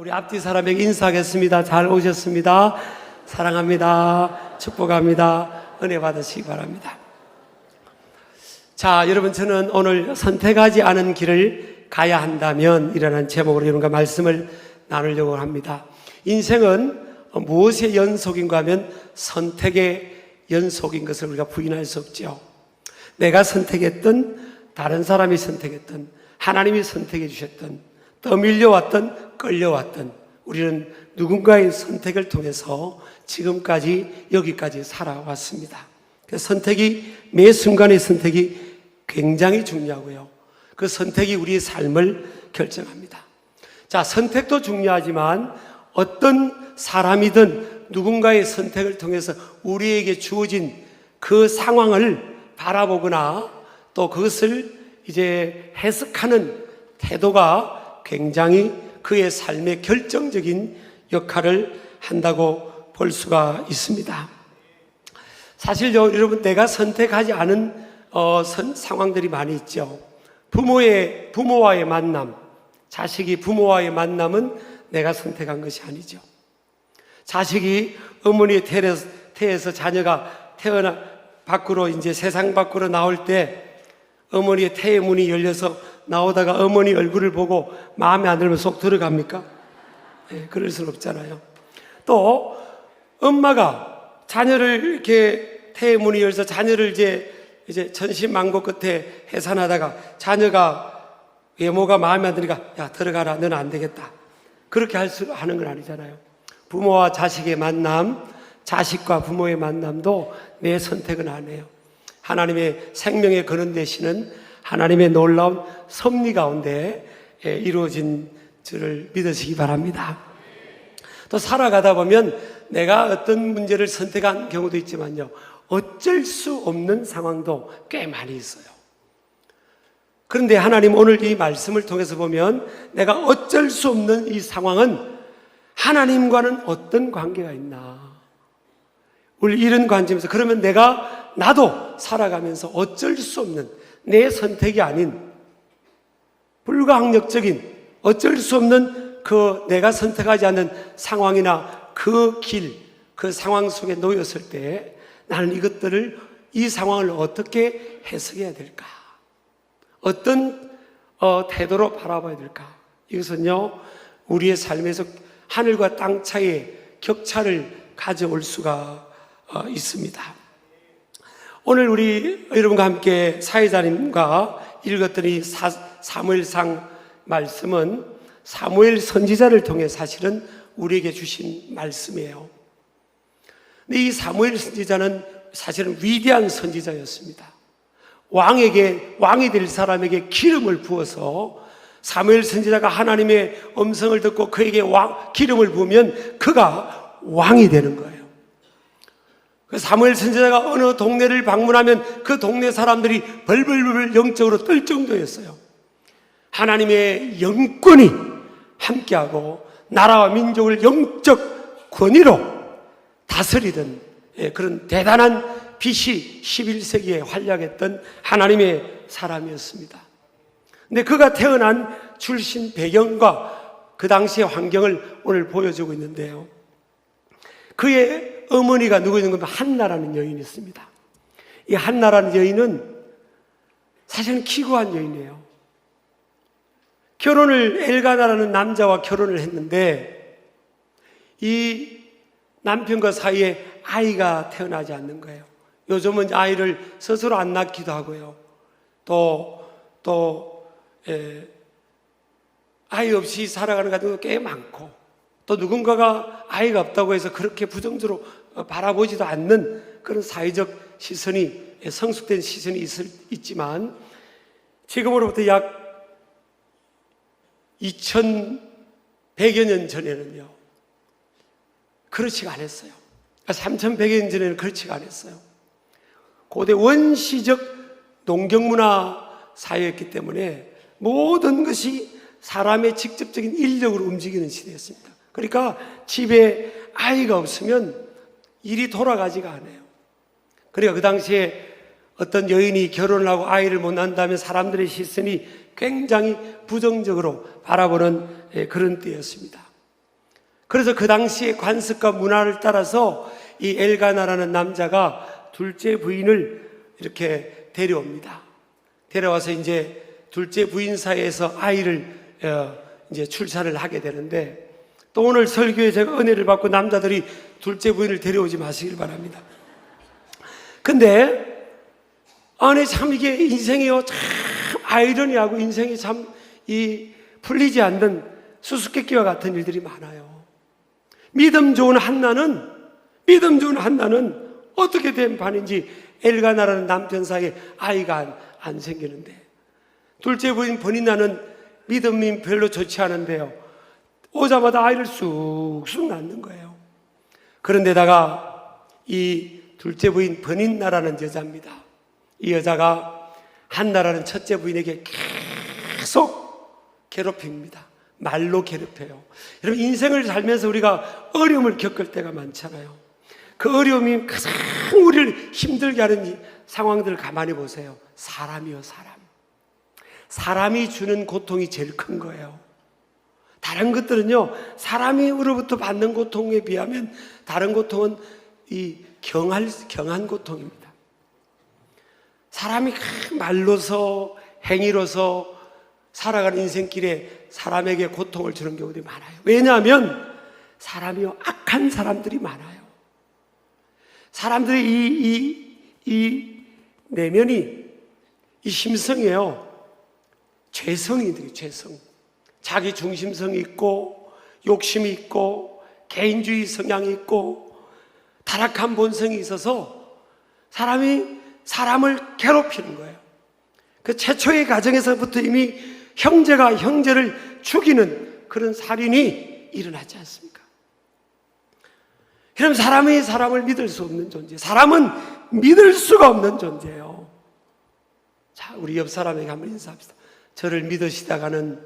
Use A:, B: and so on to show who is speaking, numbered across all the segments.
A: 우리 앞뒤 사람에게 인사하겠습니다. 잘 오셨습니다. 사랑합니다. 축복합니다. 은혜 받으시기 바랍니다. 자, 여러분, 저는 오늘 선택하지 않은 길을 가야 한다면 이라는 제목으로 여러분과 말씀을 나누려고 합니다. 인생은 무엇의 연속인가 하면 선택의 연속인 것을 우리가 부인할 수 없죠. 내가 선택했든 다른 사람이 선택했든 하나님이 선택해 주셨든 떠밀려왔든 끌려왔든 우리는 누군가의 선택을 통해서 지금까지 여기까지 살아왔습니다. 그 선택이, 매 순간의 선택이 굉장히 중요하고요. 그 선택이 우리의 삶을 결정합니다. 자, 선택도 중요하지만 어떤 사람이든 누군가의 선택을 통해서 우리에게 주어진 그 상황을 바라보거나 또 그것을 이제 해석하는 태도가 굉장히 그의 삶의 결정적인 역할을 한다고 볼 수가 있습니다. 사실 여러분, 내가 선택하지 않은 상황들이 많이 있죠. 부모와의 만남, 자식이 부모와의 만남은 내가 선택한 것이 아니죠. 자식이 어머니의 태에서 자녀가 밖으로 이제 세상 밖으로 나올 때 어머니의 태의 문이 열려서 나오다가 어머니 얼굴을 보고 마음에 안 들면 쏙 들어갑니까? 네, 그럴 수는 없잖아요. 또 엄마가 자녀를 이렇게 태의 문이 열려서 자녀를 이제 천신만고 끝에 해산하다가 자녀가 외모가 마음에 안 드니까 야, 들어가라, 너는 안 되겠다, 그렇게 하는 건 아니잖아요. 부모와 자식의 만남, 자식과 부모의 만남도 내 선택은 아니에요. 하나님의 생명의 근원 되시는 하나님의 놀라운 섭리 가운데 이루어진 줄을 믿으시기 바랍니다. 또 살아가다 보면 내가 어떤 문제를 선택한 경우도 있지만요, 어쩔 수 없는 상황도 꽤 많이 있어요. 그런데 하나님 오늘 이 말씀을 통해서 보면 내가 어쩔 수 없는 이 상황은 하나님과는 어떤 관계가 있나, 우리 이런 관점에서 그러면 나도 살아가면서 어쩔 수 없는 내 선택이 아닌 불가항력적인 어쩔 수 없는 그 내가 선택하지 않는 상황이나 그 길, 그 상황 속에 놓였을 때 나는 이 상황을 어떻게 해석해야 될까? 어떤 태도로 바라봐야 될까? 이것은요, 우리의 삶에서 하늘과 땅 차이의 격차를 가져올 수가 있습니다. 오늘 우리 여러분과 함께 사회자님과 읽었던 이 사무엘상 말씀은 사무엘 선지자를 통해 사실은 우리에게 주신 말씀이에요. 근데 이 사무엘 선지자는 사실은 위대한 선지자였습니다. 왕이 될 사람에게 기름을 부어서 사무엘 선지자가 하나님의 음성을 듣고 그에게 기름을 부으면 그가 왕이 되는 거예요. 사무엘 선지자가 어느 동네를 방문하면 그 동네 사람들이 벌벌벌 영적으로 떨 정도였어요. 하나님의 영권이 함께하고 나라와 민족을 영적 권위로 다스리던 그런 대단한 빛이 11세기에 활약했던 하나님의 사람이었습니다. 근데 그가 태어난 출신 배경과 그 당시의 환경을 오늘 보여주고 있는데요, 그의 어머니가 누구였는가 하면 한나라는 여인이 있습니다. 이 한나라는 여인은 사실은 기구한 여인이에요. 엘가나라는 남자와 결혼을 했는데 이 남편과 사이에 아이가 태어나지 않는 거예요. 요즘은 아이를 스스로 안 낳기도 하고요, 아이 없이 살아가는 가정도 꽤 많고, 또 누군가가 아이가 없다고 해서 그렇게 부정적으로 바라보지도 않는 그런 사회적 시선이, 성숙된 시선이 있지만 지금으로부터 약 2100여 년 전에는요, 그렇지가 않았어요. 3100여 년 전에는 그렇지가 않았어요. 고대 원시적 농경문화 사회였기 때문에 모든 것이 사람의 직접적인 인력으로 움직이는 시대였습니다. 그러니까 집에 아이가 없으면 일이 돌아가지가 않아요. 그러니까 그 당시에 어떤 여인이 결혼을 하고 아이를 못 낳는다면 사람들의 시선이 굉장히 부정적으로 바라보는 그런 때였습니다. 그래서 그 당시의 관습과 문화를 따라서 이 엘가나라는 남자가 둘째 부인을 이렇게 데려옵니다. 데려와서 이제 둘째 부인 사이에서 아이를 이제 출산을 하게 되는데, 또 오늘 설교에 제가 은혜를 받고 남자들이 둘째 부인을 데려오지 마시길 바랍니다. 근데 아니 참 이게 인생이요 참 아이러니하고 인생이 참 풀리지 않는 수수께끼와 같은 일들이 많아요. 믿음 좋은 한나는 어떻게 된 판인지 엘가나라는 남편 사이에 아이가 안 생기는데, 둘째 부인 버니나는 믿음이 별로 좋지 않은데요, 오자마자 아이를 쑥쑥 낳는 거예요. 그런데다가 이 둘째 부인 버니나라는 여자입니다. 이 여자가 한나라는 첫째 부인에게 계속 괴롭힙니다. 말로 괴롭혀요. 여러분, 인생을 살면서 우리가 어려움을 겪을 때가 많잖아요. 그 어려움이 가장 우리를 힘들게 하는 이 상황들을 가만히 보세요. 사람이요, 사람. 사람이 주는 고통이 제일 큰 거예요. 다른 것들은요, 사람으로부터 받는 고통에 비하면 다른 고통은 경한 고통입니다. 사람이 말로서 행위로서 살아가는 인생길에 사람에게 고통을 주는 경우들이 많아요. 왜냐하면 사람이요, 악한 사람들이 많아요. 사람들의 이 내면이, 이 심성이에요, 죄성이, 죄성. 자기 중심성이 있고, 욕심이 있고, 개인주의 성향이 있고, 타락한 본성이 있어서 사람이 사람을 괴롭히는 거예요. 그 최초의 가정에서부터 이미 형제가 형제를 죽이는 그런 살인이 일어나지 않습니까? 그럼 사람이 사람을 믿을 수 없는 존재, 사람은 믿을 수가 없는 존재예요. 자, 우리 옆 사람에게 한번 인사합시다. 저를 믿으시다가는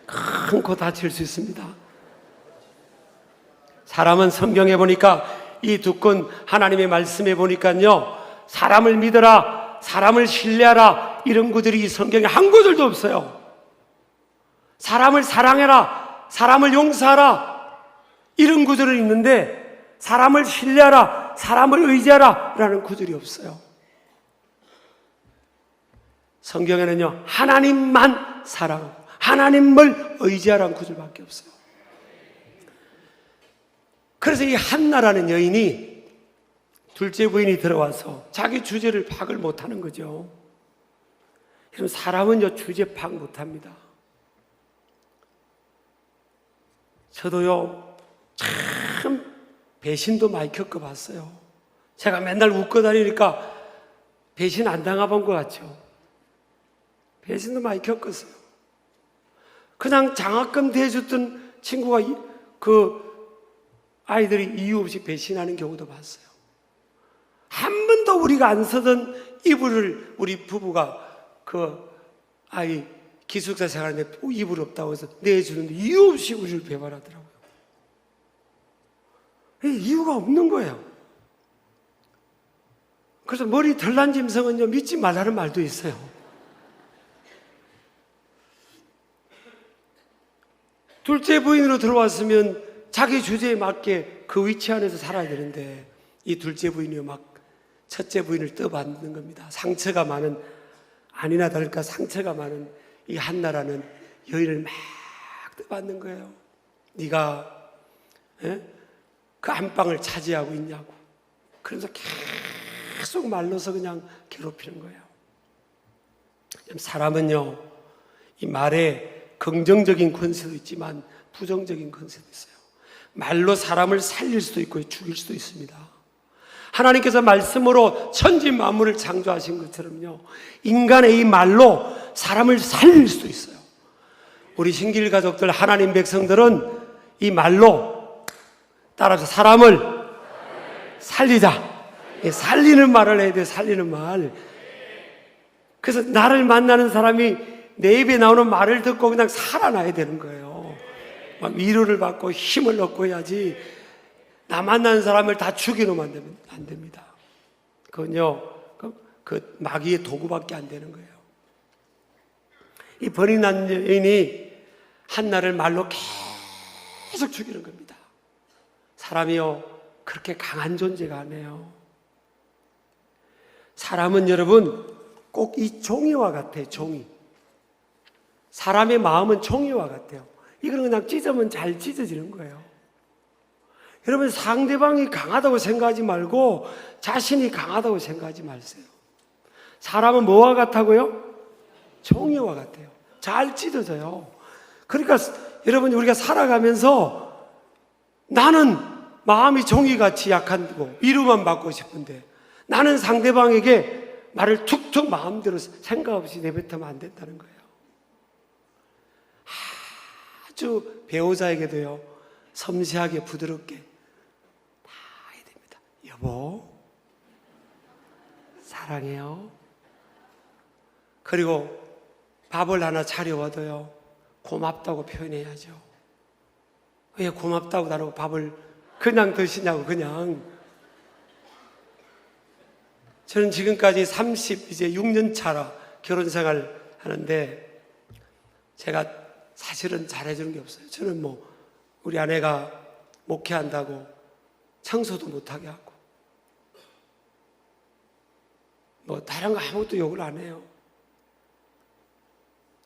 A: 큰 코 다칠 수 있습니다. 사람은 성경에 보니까 이 두 건 하나님의 말씀에 보니까요, 사람을 믿어라, 사람을 신뢰하라, 이런 구절이 이 성경에 한 구절도 없어요. 사람을 사랑해라, 사람을 용서하라, 이런 구절은 있는데 사람을 신뢰하라, 사람을 의지하라 라는 구절이 없어요. 성경에는요, 하나님만 사랑하고 하나님을 의지하라는 구절밖에 없어요. 그래서 이 한나라는 여인이, 둘째 부인이 들어와서 자기 주제를 파악을 못하는 거죠. 그럼 사람은요, 주제 파악 못합니다. 저도요, 참 배신도 많이 겪어봤어요. 제가 맨날 웃고 다니니까 배신 안 당해본 것 같죠. 배신도 많이 겪었어요. 그냥 장학금 대줬던 친구가 아이들이 이유 없이 배신하는 경우도 봤어요. 한 번도 우리가 안 쓰던 이불을 우리 부부가 아이 기숙사 생활하는데 이불 없다고 해서 내주는데 이유 없이 우리를 배반하더라고요. 이유가 없는 거예요. 그래서 머리 덜 난 짐승은요, 믿지 말라는 말도 있어요. 둘째 부인으로 들어왔으면 자기 주제에 맞게 그 위치 안에서 살아야 되는데, 이 둘째 부인이요, 막 첫째 부인을 떠받는 겁니다. 상처가 많은, 아니나 다를까 상처가 많은 이 한나라는 여인을 막 떠받는 거예요. 네가 그 안방을 차지하고 있냐고. 그러면서 계속 말로서 그냥 괴롭히는 거예요. 사람은요, 이 말에 긍정적인 권세도 있지만 부정적인 권세도 있어요. 말로 사람을 살릴 수도 있고 죽일 수도 있습니다. 하나님께서 말씀으로 천지 만물을 창조하신 것처럼요, 인간의 이 말로 사람을 살릴 수도 있어요. 우리 신길 가족들, 하나님 백성들은 이 말로 따라서 사람을 살리자. 살리는 말을 해야 돼요. 살리는 말. 그래서 나를 만나는 사람이 내 입에 나오는 말을 듣고 그냥 살아나야 되는 거예요. 막 위로를 받고 힘을 얻고 해야지, 나 만나는 사람을 다 죽여놓으면 안 됩니다. 그건요, 그 마귀의 도구밖에 안 되는 거예요. 이 버니난 여인이 한나를 말로 계속 죽이는 겁니다. 사람이요, 그렇게 강한 존재가 아니에요. 사람은 여러분 꼭 이 종이와 같아요. 종이. 사람의 마음은 종이와 같아요. 이거는 그냥 찢으면 잘 찢어지는 거예요. 여러분, 상대방이 강하다고 생각하지 말고 자신이 강하다고 생각하지 마세요. 사람은 뭐와 같다고요? 종이와 같아요. 잘 찢어져요. 그러니까 여러분, 우리가 살아가면서 나는 마음이 종이같이 약한고 위로만 받고 싶은데 나는 상대방에게 말을 툭툭 마음대로 생각 없이 내뱉으면 안 된다는 거예요. 아주 배우자에게도요, 섬세하게 부드럽게 다 해야 됩니다. 여보, 사랑해요. 그리고 밥을 하나 차려와도요, 고맙다고 표현해야죠. 왜 고맙다고 나누고 밥을 그냥 드시냐고. 그냥. 저는 지금까지 이제 6년 차라 결혼 생활 하는데 제가 사실은 잘해주는 게 없어요. 저는 뭐 우리 아내가 목회한다고 청소도 못하게 하고 뭐 다른 거 아무것도 욕을 안 해요.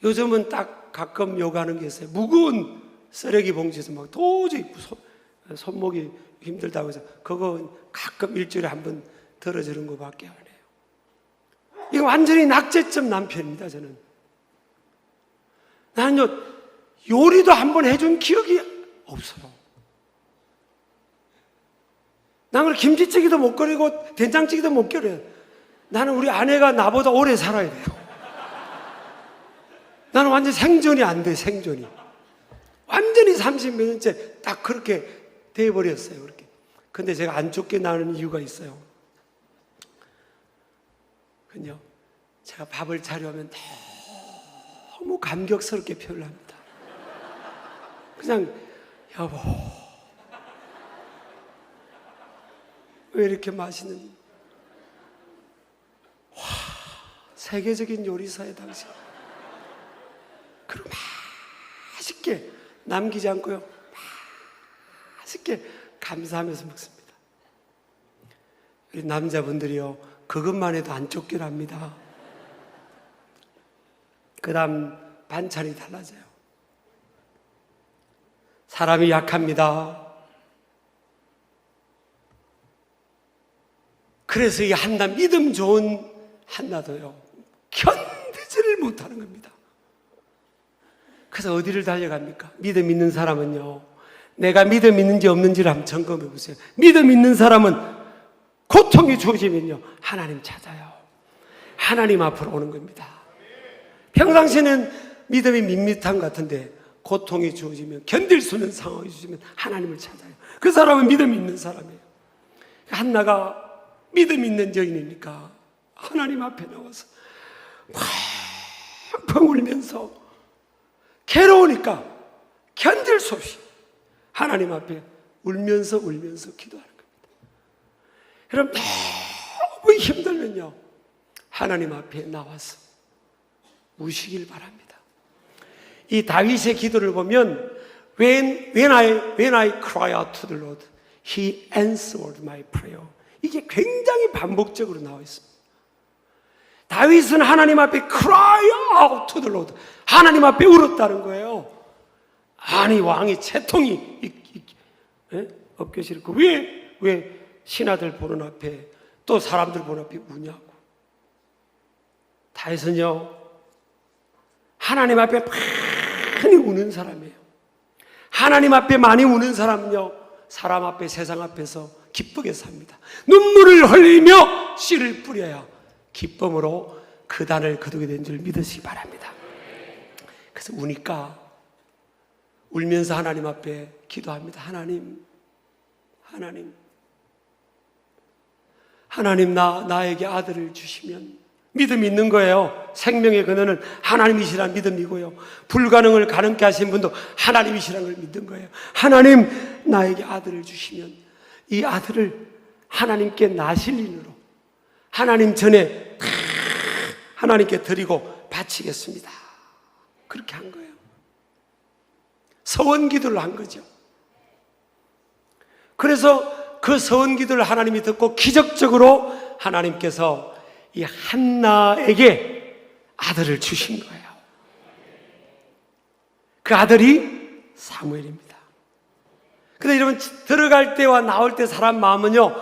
A: 요즘은 딱 가끔 욕하는 게 있어요. 무거운 쓰레기 봉지에서 막 도저히 손목이 힘들다고 해서 그거 가끔 일주일에 한 번 들어주는 것밖에 안 해요. 이거 완전히 낙제점 남편입니다. 나는요, 요리도 한 번 해준 기억이 없어요. 나는 김치찌개도 못 끓이고 된장찌개도 못 끓여요. 나는 우리 아내가 나보다 오래 살아야 돼요. 나는 완전 생존이 안 돼, 생존이. 완전히 30몇 년째 딱 그렇게 돼버렸어요, 그렇게. 근데 제가 안 쫓겨나는 이유가 있어요. 그냥 제가 밥을 차려면 너무 감격스럽게 표현을 합니다. 그냥, 여보, 왜 이렇게 맛있는, 와, 세계적인 요리사의 당신. 그리고 맛있게 남기지 않고요, 맛있게 감사하면서 먹습니다. 우리 남자분들이요, 그것만 해도 안 쫓겨납니다. 그 다음 반찬이 달라져요. 사람이 약합니다. 그래서 이 한나, 믿음 좋은 한나도요, 견디지를 못하는 겁니다. 그래서 어디를 달려갑니까? 믿음 있는 사람은요, 내가 믿음 있는지 없는지를 한번 점검해 보세요. 믿음 있는 사람은 고통이 주어지면요, 하나님 찾아요. 하나님 앞으로 오는 겁니다. 평상시에는 믿음이 밋밋한 것 같은데 고통이 주어지면, 견딜 수 있는 상황이 주어지면 하나님을 찾아요. 그 사람은 믿음이 있는 사람이에요. 한나가 믿음 있는 여인이니까 하나님 앞에 나와서 펑펑 울면서, 괴로우니까 견딜 수 없이 하나님 앞에 울면서 기도하는 겁니다. 여러분, 너무 힘들면요, 하나님 앞에 나와서 우시길 바랍니다. 이 다윗의 기도를 보면 When I cry out to the Lord, He answered my prayer. 이게 굉장히 반복적으로 나와 있습니다. 다윗은 하나님 앞에 cry out to the Lord, 하나님 앞에 울었다는 거예요. 아니, 왕이 채통이 어깨 시리고 왜 신하들 보는 앞에, 또 사람들 보는 앞에 우냐고. 다윗은요, 하나님 앞에 많이 우는 사람이에요. 하나님 앞에 많이 우는 사람은요, 사람 앞에, 세상 앞에서 기쁘게 삽니다. 눈물을 흘리며 씨를 뿌려야 기쁨으로 그 단을 거두게 된 줄 믿으시기 바랍니다. 그래서 우니까 울면서 하나님 앞에 기도합니다. 하나님, 나에게 아들을 주시면, 믿음 있는 거예요. 생명의 근원은 하나님이시라는 믿음이고요, 불가능을 가능케 하신 분도 하나님이시라는 걸 믿는 거예요. 하나님, 나에게 아들을 주시면 이 아들을 하나님께 나실린으로 하나님 전에 하나님께 드리고 바치겠습니다. 그렇게 한 거예요. 서원 기도를 한 거죠. 그래서 그 서원 기도를 하나님이 듣고 기적적으로 하나님께서 이 한나에게 아들을 주신 거예요. 그 아들이 사무엘입니다. 근데 여러분, 들어갈 때와 나올 때 사람 마음은요,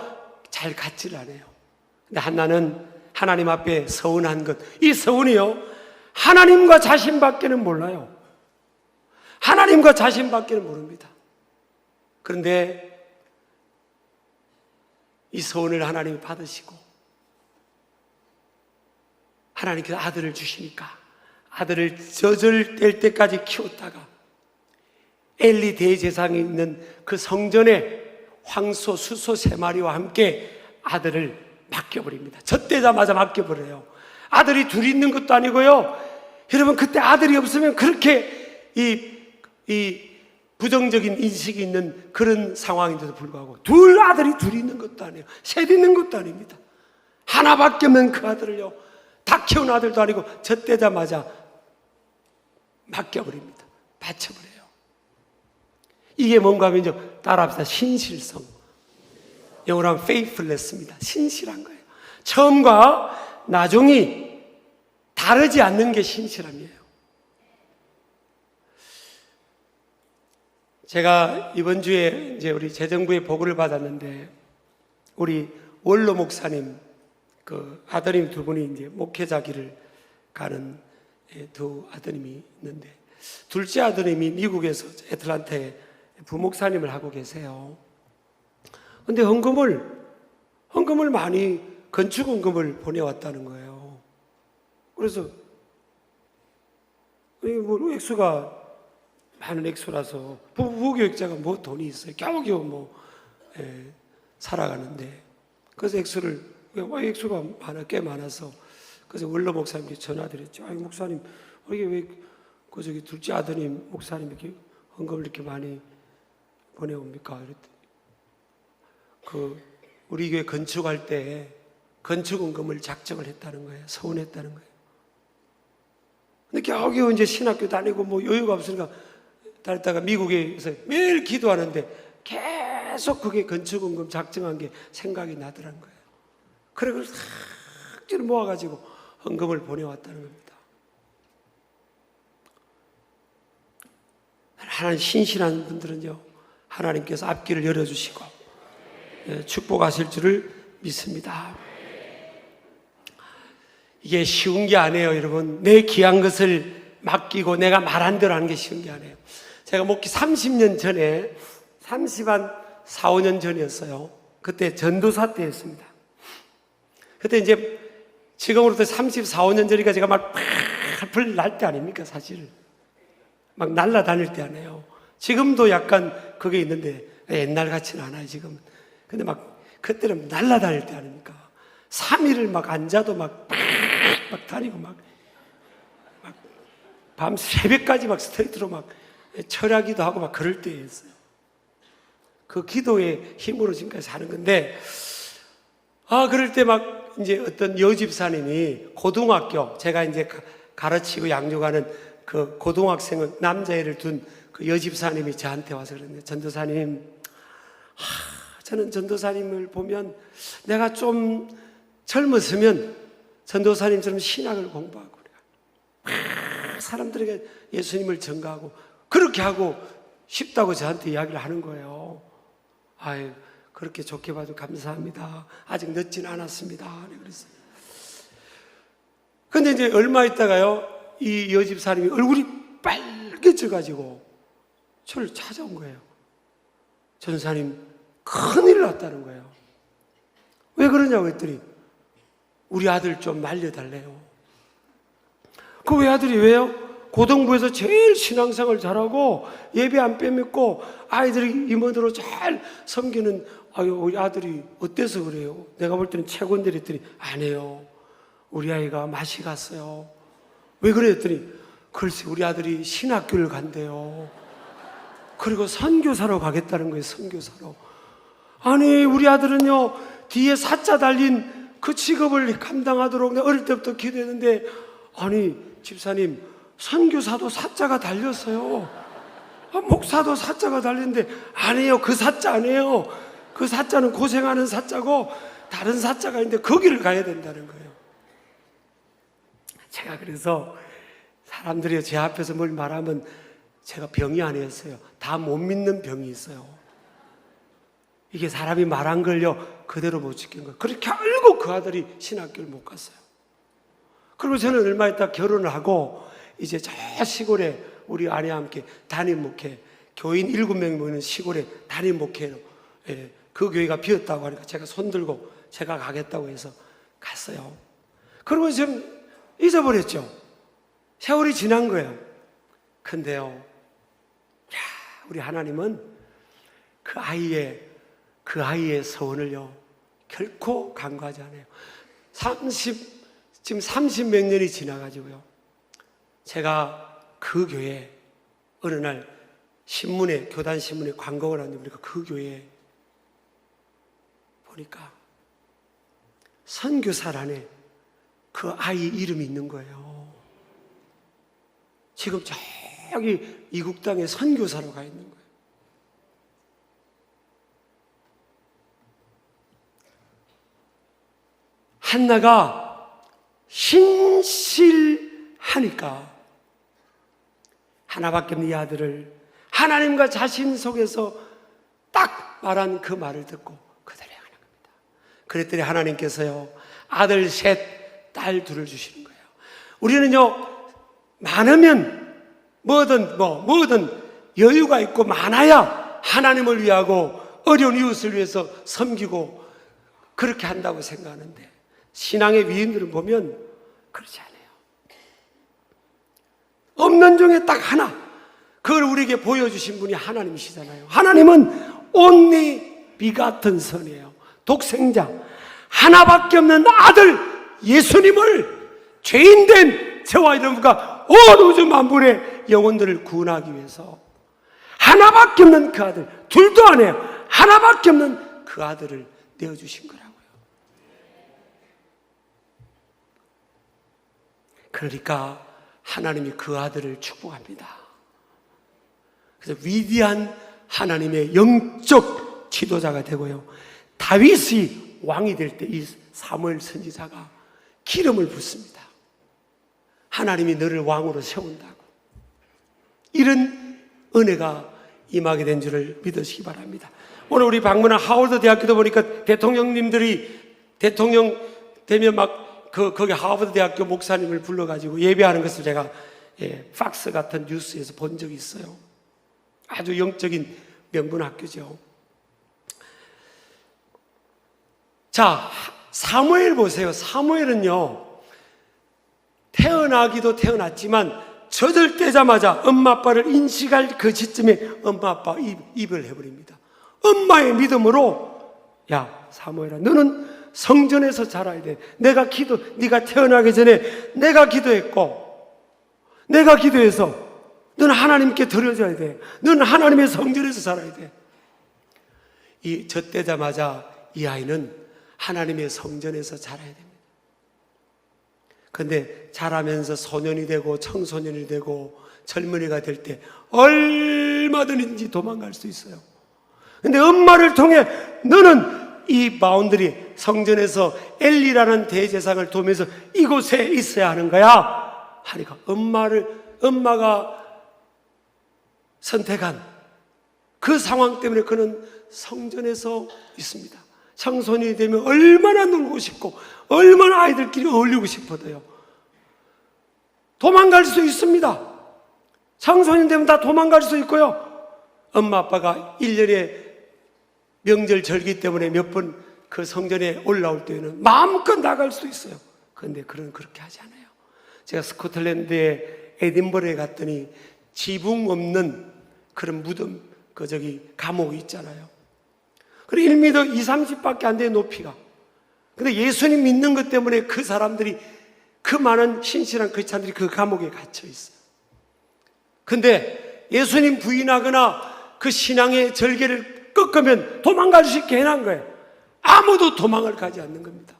A: 잘 같지를 않아요. 근데 한나는 하나님 앞에 서운한 것, 이 서운이요, 하나님과 자신밖에는 몰라요. 하나님과 자신밖에는 모릅니다. 그런데 이 서운을 하나님이 받으시고 하나님께서 아들을 주시니까 아들을 젖을 때까지 키웠다가 엘리 대제사장이 있는 그 성전에 황소, 수소 3마리와 함께 아들을 맡겨버립니다. 젖대자마자 맡겨버려요. 아들이 둘이 있는 것도 아니고요. 여러분, 그때 아들이 없으면 그렇게 이 부정적인 인식이 있는 그런 상황인데도 불구하고 아들이 둘이 있는 것도 아니에요. 셋 있는 것도 아닙니다. 하나밖에 없는 그 아들을요, 다 키운 아들도 아니고 젖대자마자 맡겨버립니다. 바쳐버려요. 이게 뭔가 하면요, 따라합시다. 신실성. 영어로 하면 faithfulness입니다. 신실한 거예요. 처음과 나중이 다르지 않는 게 신실함이에요. 제가 이번 주에 이제 우리 재정부의 보고를 받았는데, 우리 원로 목사님 그 아드님 두 분이 이제 목회자 길을 가는 두 아드님이 있는데, 둘째 아드님이 미국에서 애틀란타에 부목사님을 하고 계세요. 근데 헌금을 많이, 건축 헌금을 보내왔다는 거예요. 그래서 뭐 액수가 많은 액수라서 부교육자가 뭐 돈이 있어요. 겨우겨우 살아가는데, 그래서 액수가 꽤 많아서, 그래서 원로 목사님께 전화드렸죠. 아니 목사님, 이게 왜 저기 둘째 아드님 목사님 이렇게 헌금을 이렇게 많이 보내옵니까? 이랬더니 우리 교회 건축할 때 건축 헌금을 작정을 했다는 거예요. 서운했다는 거예요. 근데 겨우겨우 이제 신학교 다니고 뭐 여유가 없으니까 다녔다가 미국에서 매일 기도하는데 계속 그게 건축 헌금 작정한 게 생각이 나더라는 거예요. 그래서 싹 모아가지고 헌금을 보내왔다는 겁니다. 하나님 신실한 분들은요, 하나님께서 앞길을 열어주시고 축복하실 줄을 믿습니다. 이게 쉬운 게 아니에요, 여러분. 내 귀한 것을 맡기고 내가 말한 대로 하는 게 쉬운 게 아니에요. 제가 목기 30년 전에, 4, 5년 전이었어요. 그때 전도사 때였습니다. 그때 이제 지금으로부터 34, 5년 전이니까 제가 막 풀 날 때 아닙니까, 사실. 막 날아다닐 때 아니에요. 지금도 약간 그게 있는데 옛날 같지는 않아요, 지금은. 근데 막 그때는 날아다닐 때 아닙니까? 3일을 막 앉아도 막 다니고 밤 새벽까지 막 스트레이트로 막 철야기도 하고 막 그럴 때였어요. 그 기도의 힘으로 지금까지 사는 건데, 그럴 때 막 이제 어떤 여집사님이 고등학교, 제가 이제 가르치고 양육하는 그 고등학생은 남자애를 둔 그 여집사님이 저한테 와서 그랬는데, 전도사님, 저는 전도사님을 보면 내가 좀 젊었으면 전도사님처럼 신학을 공부하고 사람들에게 예수님을 전가하고 그렇게 하고 싶다고 저한테 이야기를 하는 거예요. 아유, 그렇게 좋게 봐도 감사합니다. 아직 늦진 않았습니다. 그랬어요. 근데 이제 얼마 있다가요, 이 여집사님이 얼굴이 빨개져가지고 저를 찾아온 거예요. 전사님, 큰일 났다는 거예요. 왜 그러냐고 했더니 우리 아들 좀 말려달래요. 그 외아들이 왜요? 고등부에서 제일 신앙생활 잘하고 예배 안 빼먹고 아이들이 임원으로 잘 섬기는 우리 아들이 어때서 그래요? 내가 볼 때는 최고인데 그랬더니 아니에요. 우리 아이가 맛이 갔어요. 왜 그래? 했더니 글쎄 우리 아들이 신학교를 간대요. 그리고 선교사로 가겠다는 거예요. 선교사로. 아니 우리 아들은요 뒤에 사자 달린 그 직업을 감당하도록 내가 어릴 때부터 기도했는데, 아니 집사님 선교사도 사자가 달렸어요. 목사도 사자가 달리는데 아니에요. 그 사자 아니에요. 그 사자는 고생하는 사자고 다른 사자가 있는데 거기를 가야 된다는 거예요. 제가 그래서 사람들이 제 앞에서 뭘 말하면 제가 병이 아니었어요. 다 못 믿는 병이 있어요. 이게 사람이 말한 걸요 그대로 못 지킨 거예요. 그렇게 알고 그 아들이 신학교를 못 갔어요. 그리고 저는 얼마 있다 결혼을 하고 이제 저 시골에 우리 아내와 함께 담임 목회, 교인 7명이 모이는 시골에 담임 목회로, 그 교회가 비었다고 하니까 제가 손들고 제가 가겠다고 해서 갔어요. 그리고 좀 잊어버렸죠. 세월이 지난 거예요. 근데요, 우리 하나님은 그 아이의 소원을요 결코 간과하지 않아요. 지금 30몇 년이 지나가지고요, 제가 그 교회 어느 날 신문에, 교단 신문에 광고를 하는데 보니까 그 교회에 보니까 선교사란에 그 아이 이름이 있는 거예요. 지금 저기 이국당에 선교사로 가 있는 거예요. 한나가 신실하니까 하나밖에 없는 이 아들을 하나님과 자신 속에서 딱 말한 그 말을 듣고 그대로 행하는 겁니다. 그랬더니 하나님께서요 아들 셋, 딸 둘을 주시는 거예요. 우리는요 많으면 뭐든 여유가 있고 많아야 하나님을 위하고 어려운 이웃을 위해서 섬기고 그렇게 한다고 생각하는데, 신앙의 위인들을 보면 그렇지 않아요. 없는 중에 딱 하나, 그걸 우리에게 보여주신 분이 하나님이시잖아요. 하나님은 only begotten 선이에요. 독생자, 하나밖에 없는 아들 예수님을 죄인된 저와 여러분과 온 우주 만물의 영혼들을 구원하기 위해서 하나밖에 없는 그 아들, 둘도 안 해요. 하나밖에 없는 그 아들을 내어주신 거라고요. 그러니까 하나님이 그 아들을 축복합니다. 그래서 위대한 하나님의 영적 지도자가 되고요, 다윗이 왕이 될 때 이 사무엘 선지자가 기름을 붓습니다. 하나님이 너를 왕으로 세운다고. 이런 은혜가 임하게 된 줄을 믿으시기 바랍니다. 오늘 우리 방문한 하워드 대학교도 보니까 대통령님들이 대통령 되면 막 거기 하버드 대학교 목사님을 불러가지고 예배하는 것을 제가 팍스 같은 뉴스에서 본 적이 있어요. 아주 영적인 명문 학교죠. 자, 사무엘 보세요. 사무엘은요 태어나기도 태어났지만 젖을 떼자마자 엄마 아빠를 인식할 그 시점에 엄마 아빠 입을 해버립니다. 엄마의 믿음으로, 야 사무엘아, 너는 성전에서 자라야 돼. 네가 태어나기 전에 내가 기도했고, 내가 기도해서 너는 하나님께 드려줘야 돼. 너는 하나님의 성전에서 자라야 돼. 이 젖대자마자 이 아이는 하나님의 성전에서 자라야 됩니다. 근데 자라면서 소년이 되고 청소년이 되고 젊은이가 될 때 얼마든지 도망갈 수 있어요. 근데 엄마를 통해 너는 이 바운드리, 성전에서 엘리라는 대제사장을 도우면서 이곳에 있어야 하는 거야 하니까 엄마가 선택한 그 상황 때문에 그는 성전에서 있습니다. 청소년이 되면 얼마나 놀고 싶고 얼마나 아이들끼리 어울리고 싶어도요 도망갈 수 있습니다. 청소년 되면 다 도망갈 수 있고요, 엄마 아빠가 1년에 명절 절기 때문에 몇 번 그 성전에 올라올 때에는 마음껏 나갈 수 있어요. 그런데 그렇게 하지 않아요. 제가 스코틀랜드의 에딘버러에 갔더니 지붕 없는 그런 무덤, 감옥이 있잖아요. 그리고 1m 20, 30밖에 안 되는 높이가. 근데 예수님 믿는 것 때문에 그 사람들이, 그 많은 신실한 크리스찬들이 그 감옥에 갇혀 있어요. 근데 예수님 부인하거나 그 신앙의 절개를 꺾으면 도망갈 수 있게 해놓은 거예요. 아무도 도망을 가지 않는 겁니다.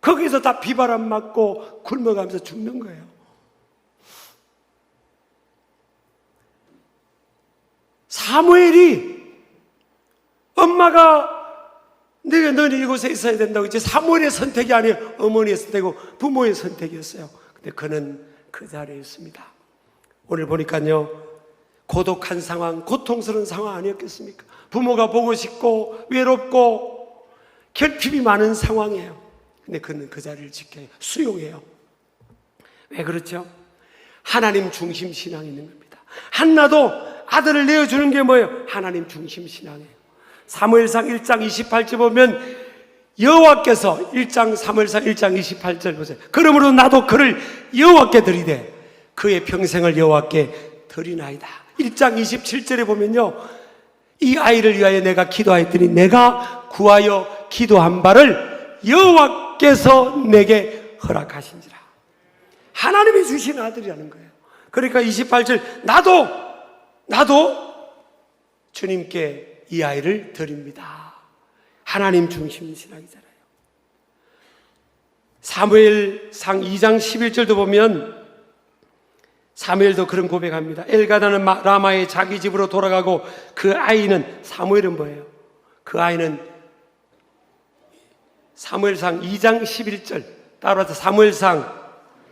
A: 거기서 다 비바람 맞고 굶어가면서 죽는 거예요. 사무엘이 엄마가 내가 너는 이곳에 있어야 된다고 이제 사무엘의 선택이 아니에요. 어머니의 선택이고 부모의 선택이었어요. 근데 그는 그 자리에 있습니다. 오늘 보니까요, 고독한 상황, 고통스러운 상황 아니었겠습니까? 부모가 보고 싶고 외롭고 결핍이 많은 상황이에요. 근데 그는 그 자리를 지켜요. 수용해요. 왜 그렇죠? 하나님 중심 신앙이 있는 겁니다. 한나도 아들을 내어주는 게 뭐예요? 하나님 중심 신앙이에요. 사무엘상 1장 28절 보면 여호와께서 사무엘상 1장 28절 보세요. 그러므로 나도 그를 여호와께 드리되 그의 평생을 여호와께 드리나이다. 1장 27절에 보면요, 이 아이를 위하여 내가 기도하였더니 내가 구하여 기도한 바를 여호와께서 내게 허락하신지라. 하나님이 주신 아들이라는 거예요. 그러니까 28절 나도 주님께 이 아이를 드립니다. 하나님 중심 신앙이잖아요. 사무엘상 2장 11절도 보면 사무엘도 그런 고백합니다. 엘가나는 라마의 자기 집으로 돌아가고 그 아이는, 사무엘은 뭐예요? 그 아이는 사무엘상 2장 11절 따라서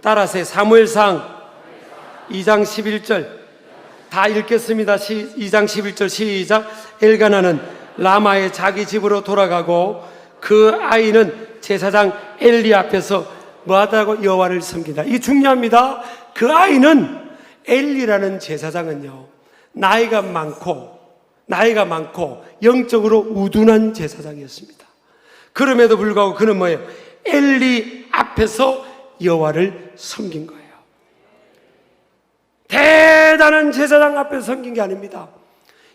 A: 따라서 사무엘상 2장 11절 다 읽겠습니다. 2장 11절 시작. 엘가나는 라마의 자기 집으로 돌아가고 그 아이는 제사장 엘리 앞에서 뭐하다고? 여호와를 섬긴다. 이게 중요합니다. 그 아이는, 엘리라는 제사장은요, 나이가 많고 영적으로 우둔한 제사장이었습니다. 그럼에도 불구하고 그는 뭐예요? 엘리 앞에서 여호와를 섬긴 거예요. 대단한 제사장 앞에서 섬긴 게 아닙니다.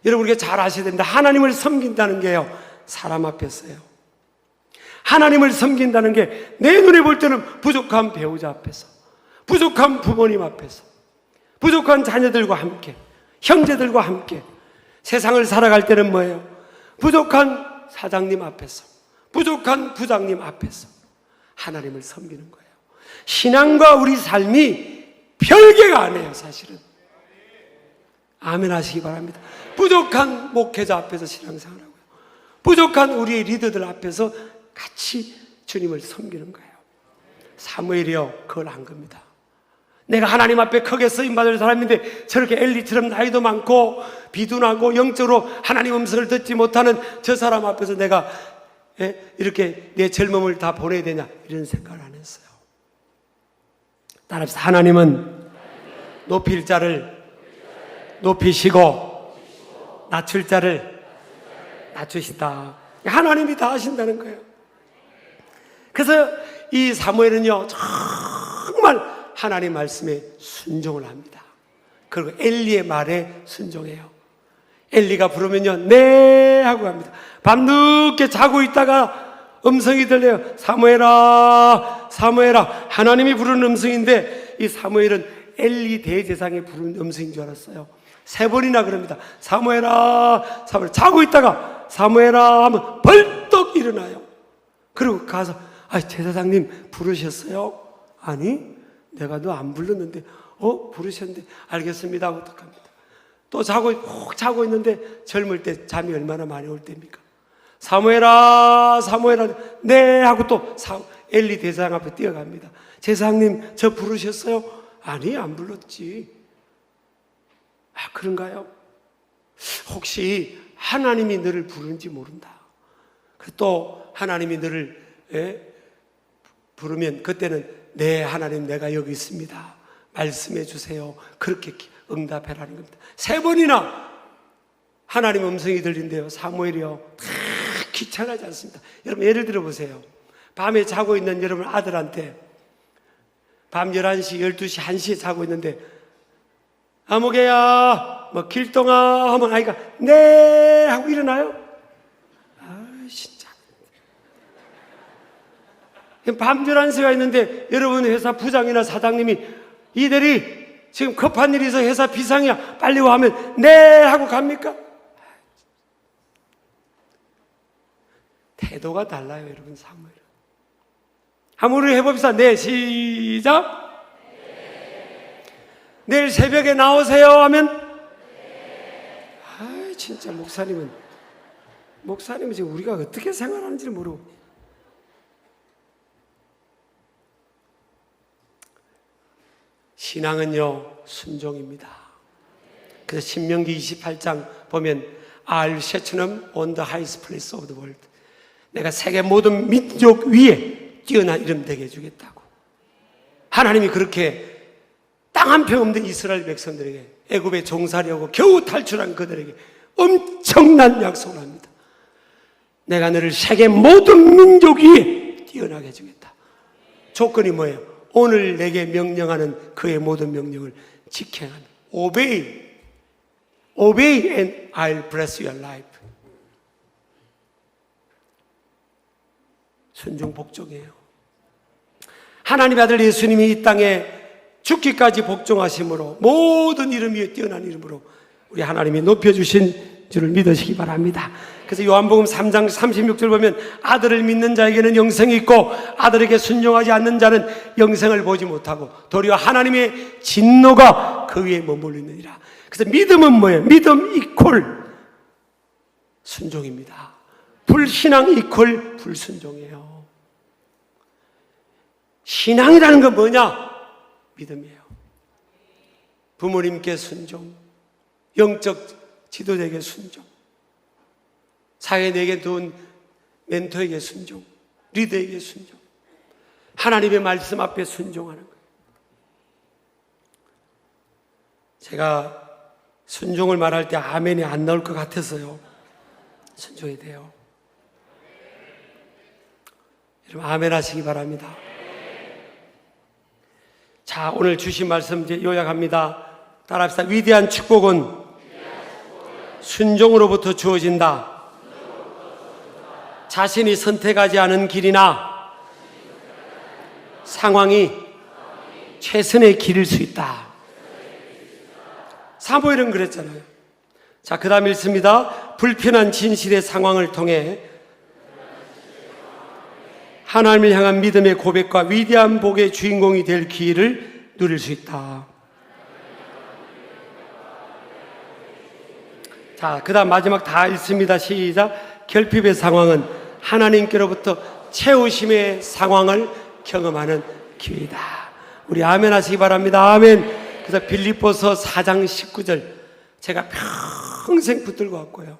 A: 여러분, 우리가 잘 아셔야 됩니다. 하나님을 섬긴다는 게요, 사람 앞에서요. 하나님을 섬긴다는 게 내 눈에 볼 때는 부족한 배우자 앞에서, 부족한 부모님 앞에서, 부족한 자녀들과 함께, 형제들과 함께, 세상을 살아갈 때는 뭐예요? 부족한 사장님 앞에서, 부족한 부장님 앞에서 하나님을 섬기는 거예요. 신앙과 우리 삶이 별개가 아니에요, 사실은. 아멘 하시기 바랍니다. 부족한 목회자 앞에서 신앙생활하고요, 부족한 우리의 리더들 앞에서 같이 주님을 섬기는 거예요. 사무엘이요, 그걸 한 겁니다. 내가 하나님 앞에 크게 쓰임받을 사람인데 저렇게 엘리처럼 나이도 많고 비둔하고 영적으로 하나님 음성을 듣지 못하는 저 사람 앞에서 내가 이렇게 내 젊음을 다 보내야 되냐, 이런 생각을 안 했어요. 따라서 하나님은 높일 자를 높이시고 낮출 자를 낮추시다. 하나님이 다 하신다는 거예요. 그래서 이 사무엘은요, 정말 하나님 말씀에 순종을 합니다. 그리고 엘리의 말에 순종해요. 엘리가 부르면요, 네 하고 갑니다. 밤늦게 자고 있다가 음성이 들려요. 사무엘아, 사무엘아. 하나님이 부르는 음성인데 이 사무엘은 엘리 대제사장이 부르는 음성인 줄 알았어요. 3번이나 그럽니다. 사무엘아, 사무엘. 자고 있다가 사무엘아 하면 벌떡 일어나요. 그리고 가서, 제사장님 부르셨어요? 아니, 내가 너 안 불렀는데. 부르셨는데 알겠습니다 하고 딱 합니다. 또 푹 자고 있는데 젊을 때 잠이 얼마나 많이 올 때입니까? 사무엘아, 사무엘아. 네 하고 또 엘리 대제사장 앞에 뛰어갑니다. 제사장님 저 부르셨어요? 아니, 안 불렀지. 그런가요? 혹시 하나님이 너를 부르는지 모른다. 또 하나님이 너를 부르면 그때는 네 하나님 내가 여기 있습니다, 말씀해 주세요, 그렇게 응답해라는 겁니다. 3번이나 하나님 음성이 들린대요. 사무엘이요, 귀찮아하지 않습니다. 여러분, 예를 들어 보세요. 밤에 자고 있는 여러분 아들한테 밤 11시, 12시, 1시에 자고 있는데 아무개야, 길동아 하면 아이가 네 하고 일어나요? 진짜. 밤 11시가 있는데 여러분 회사 부장이나 사장님이 이들이 지금 급한 일이 있어 회사 비상이야 빨리 와 하면 네 하고 갑니까? 태도가 달라요, 여러분. 사무엘은. 한번 우리 해봅시다. 네, 시작. 내일 새벽에 나오세요 하면 진짜 목사님은 지금 우리가 어떻게 생활하는지를 모르고. 신앙은요, 순종입니다. 그래서 신명기 28장 보면 I'll set them on the highest place of the world. 내가 세계 모든 민족 위에 뛰어난 이름 되게 해주겠다고. 하나님이 그렇게 땅 한 평 없는 이스라엘 백성들에게, 애굽에 종살이하고 겨우 탈출한 그들에게 엄청난 약속을 합니다. 내가 너를 세계 모든 민족 위에 뛰어나게 해주겠다. 조건이 뭐예요? 오늘 내게 명령하는 그의 모든 명령을 지켜야 합니다. Obey and I'll bless your life. 순종 복종이에요. 하나님의 아들 예수님이 이 땅에 죽기까지 복종하심으로 모든 이름 위에 뛰어난 이름으로 우리 하나님이 높여주신 줄을 믿으시기 바랍니다. 그래서 요한복음 3장 36절 보면 아들을 믿는 자에게는 영생이 있고 아들에게 순종하지 않는 자는 영생을 보지 못하고 도리어 하나님의 진노가 그 위에 머물러 있느니라. 그래서 믿음은 뭐예요? 믿음 이퀄 순종입니다. 불신앙 이퀄 불순종이에요. 신앙이라는 건 뭐냐? 믿음이에요. 부모님께 순종, 영적 지도자에게 순종, 사회에 내게 둔 멘토에게 순종, 리더에게 순종, 하나님의 말씀 앞에 순종하는 거예요. 제가 순종을 말할 때 아멘이 안 나올 것 같아서요, 순종이 돼요. 여러분 아멘 하시기 바랍니다. 자, 오늘 주신 말씀 이제 요약합니다. 따라합시다. 위대한 축복은 순종으로부터 주어진다. 자신이 선택하지 않은 길이나 상황이 최선의 길일 수 있다. 사무엘은 그랬잖아요. 자, 그 다음 읽습니다. 불편한 진실의 상황을 통해 하나님을 향한 믿음의 고백과 위대한 복의 주인공이 될 기회를 누릴 수 있다. 자, 그 다음 마지막 다 읽습니다. 시작. 결핍의 상황은 하나님께로부터 채우심의 상황을 경험하는 기회이다. 우리 아멘 하시기 바랍니다. 아멘. 그래서 빌립보서 4장 19절 제가 평생 붙들고 왔고요,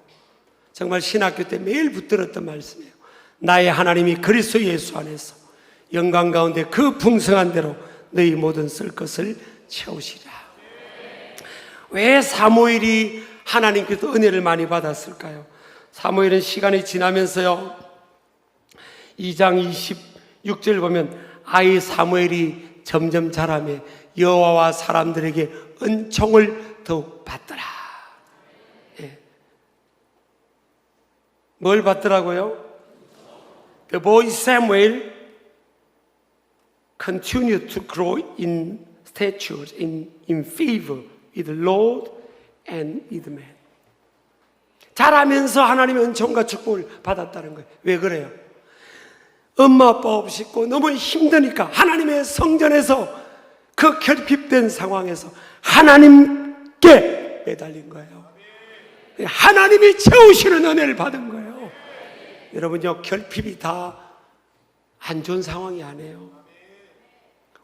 A: 정말 신학교 때 매일 붙들었던 말씀이에요. 나의 하나님이 그리스도 예수 안에서 영광 가운데 그 풍성한 대로 너희 모든 쓸 것을 채우시라. 왜 사무엘이 하나님께서 은혜를 많이 받았을까요? 사무엘은 시간이 지나면서요, 2장 26절 보면 아이 사무엘이 점점 자라며 여호와와 사람들에게 은총을 더욱 받더라. 예. 뭘 받더라고요? The boy Samuel continued to grow in stature, in favor with the Lord and with man. 자라면서 하나님의 은총과 축복을 받았다는 거예요. 왜 그래요? 엄마 아빠 없이고 너무 힘드니까 하나님의 성전에서 그 결핍된 상황에서 하나님께 매달린 거예요. 하나님이 채우시는 은혜를 받은 거예요. 여러분요, 결핍이 다 안 좋은 상황이 아니에요.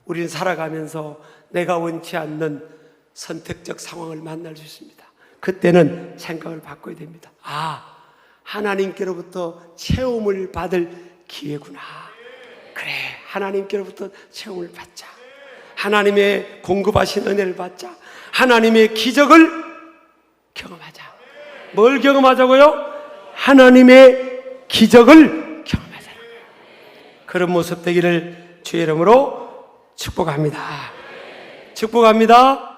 A: 우리는 살아가면서 내가 원치 않는 선택적 상황을 만날 수 있습니다. 그때는 생각을 바꿔야 됩니다. 아, 하나님께로부터 채움을 받을 기회구나. 그래, 하나님께로부터 채움을 받자. 하나님의 공급하신 은혜를 받자. 하나님의 기적을 경험하자. 뭘 경험하자고요? 하나님의 기적을 경험하자. 그런 모습 되기를 주의 이름으로 축복합니다. 축복합니다.